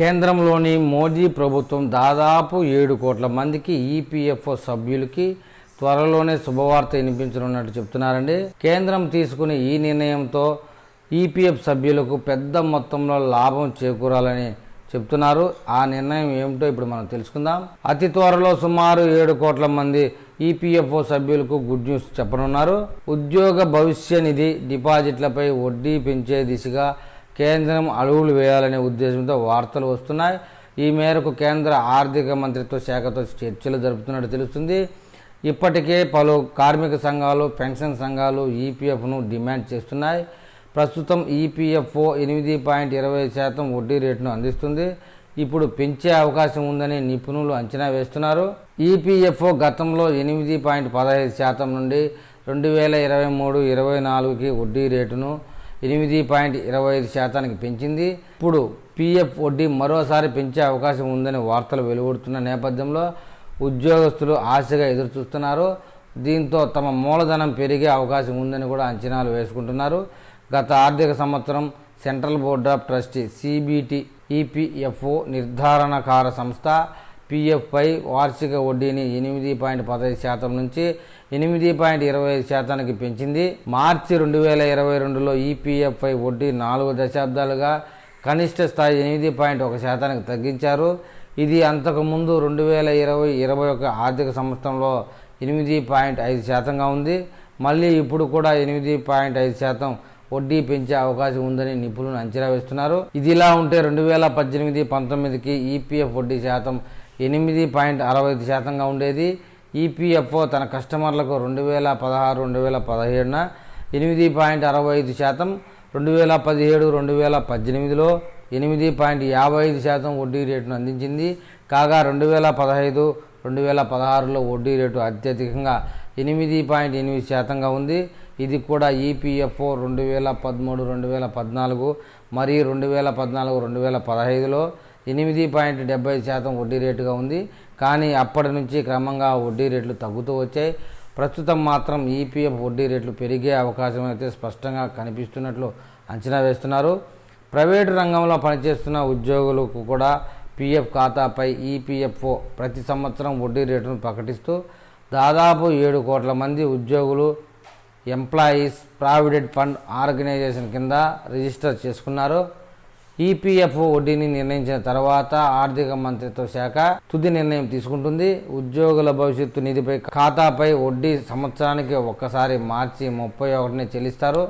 కేంద్రంలోని మోదీ ప్రభుత్వం దాదాపు 7 కోట్ల మందికి ఈపీఎఫ్ఓ సభ్యులకి త్వరలోనే శుభవార్త వినిపించనున్నట్టు చెప్తున్నారండి. కేంద్రం తీసుకునే ఈ నిర్ణయంతో ఈపీఎఫ్ సభ్యులకు పెద్ద మొత్తంలో లాభం చేకూరాలని చెప్తున్నారు. ఆ నిర్ణయం ఏమిటో ఇప్పుడు మనం తెలుసుకుందాం. అతి త్వరలో సుమారు 7 కోట్ల మంది ఈపీఎఫ్ఓ సభ్యులకు గుడ్ న్యూస్ చెప్పనున్నారు. ఉద్యోగ భవిష్య నిధి డిపాజిట్లపై వడ్డీ పెంచే దిశగా కేంద్రం అడుగులు వేయాలనే ఉద్దేశంతో వార్తలు వస్తున్నాయి. ఈ మేరకు కేంద్ర ఆర్థిక మంత్రిత్వ శాఖతో చర్చలు జరుపుతున్నట్టు తెలుస్తుంది. ఇప్పటికే పలు కార్మిక సంఘాలు, పెన్షన్ సంఘాలు ఈపీఎఫ్ను డిమాండ్ చేస్తున్నాయి. ప్రస్తుతం ఈపీఎఫ్ఓ 8.20% వడ్డీ రేటును అందిస్తుంది. ఇప్పుడు పెంచే అవకాశం ఉందని నిపుణులు అంచనా వేస్తున్నారు. ఈపీఎఫ్ఓ గతంలో 8.15% నుండి 2023-24కి వడ్డీ రేటును 8.25% పెంచింది. ఇప్పుడు పీఎఫ్ వడ్డీ మరోసారి పెంచే అవకాశం ఉందని వార్తలు వెలువడుతున్న నేపథ్యంలో ఉద్యోగస్తులు ఆశగా ఎదురుచూస్తున్నారు. దీంతో తమ మూలధనం పెరిగే అవకాశం ఉందని కూడా అంచనాలు వేసుకుంటున్నారు. గత ఆర్థిక సంవత్సరం central board of trustee CBT EPFO నిర్ధారణకార సంస్థ పీఎఫ్పై వార్షిక వడ్డీని 8.15% నుంచి 8.25%కి పెంచింది. మార్చి 2022లో ఈపీఎఫ్పై వడ్డీ 4 దశాబ్దాలుగా కనిష్ట స్థాయి 8.1%కి తగ్గించారు. ఇది అంతకుముందు 2020-21 ఆర్థిక సంవత్సరంలో 8.5%గా ఉంది. మళ్ళీ ఇప్పుడు కూడా 8.5% వడ్డీ పెంచే అవకాశం ఉందని నిపుణులు అంచనా వేస్తున్నారు. ఇదిలా ఉంటే 2018-19కి ఈపీఎఫ్ వడ్డీ శాతం 8.65%గా ఉండేది. ఈపీఎఫ్ఓ తన కస్టమర్లకు 2016-2017న 8.65%, 2017-2018లో 8.55% వడ్డీ రేటును అందించింది. కాగా 2015-2016లో వడ్డీ రేటు అత్యధికంగా 8.8%గా ఉంది. ఇది కూడా ఈపీఎఫ్ఓ 2013-2014 మరియు 2014-2015లో 8.70% వడ్డీ రేటుగా ఉంది. కానీ అప్పటి నుంచి క్రమంగా వడ్డీ రేట్లు తగ్గుతూ వచ్చాయి. ప్రస్తుతం మాత్రం ఈపీఎఫ్ వడ్డీ రేట్లు పెరిగే అవకాశం అయితే స్పష్టంగా కనిపిస్తున్నట్లు అంచనా వేస్తున్నారు. ప్రైవేటు రంగంలో పనిచేస్తున్న ఉద్యోగులకు కూడా పీఎఫ్ ఖాతాపై ఈపీఎఫ్ఓ ప్రతి సంవత్సరం వడ్డీ రేటును ప్రకటిస్తూ దాదాపు 7 కోట్ల మంది ఉద్యోగులు ఎంప్లాయీస్ ప్రావిడెంట్ ఫండ్ ఆర్గనైజేషన్ కింద రిజిస్టర్ చేసుకున్నారు. ఈపీఎఫ్ఓ వడ్డీని నిర్ణయించిన తర్వాత ఆర్థిక మంత్రిత్వ శాఖ తుది నిర్ణయం తీసుకుంటుంది. ఉద్యోగుల భవిష్యత్తు నిధిపై ఖాతాపై వడ్డీ సంవత్సరానికి ఒక్కసారి మార్చి 31న చెల్లిస్తారు.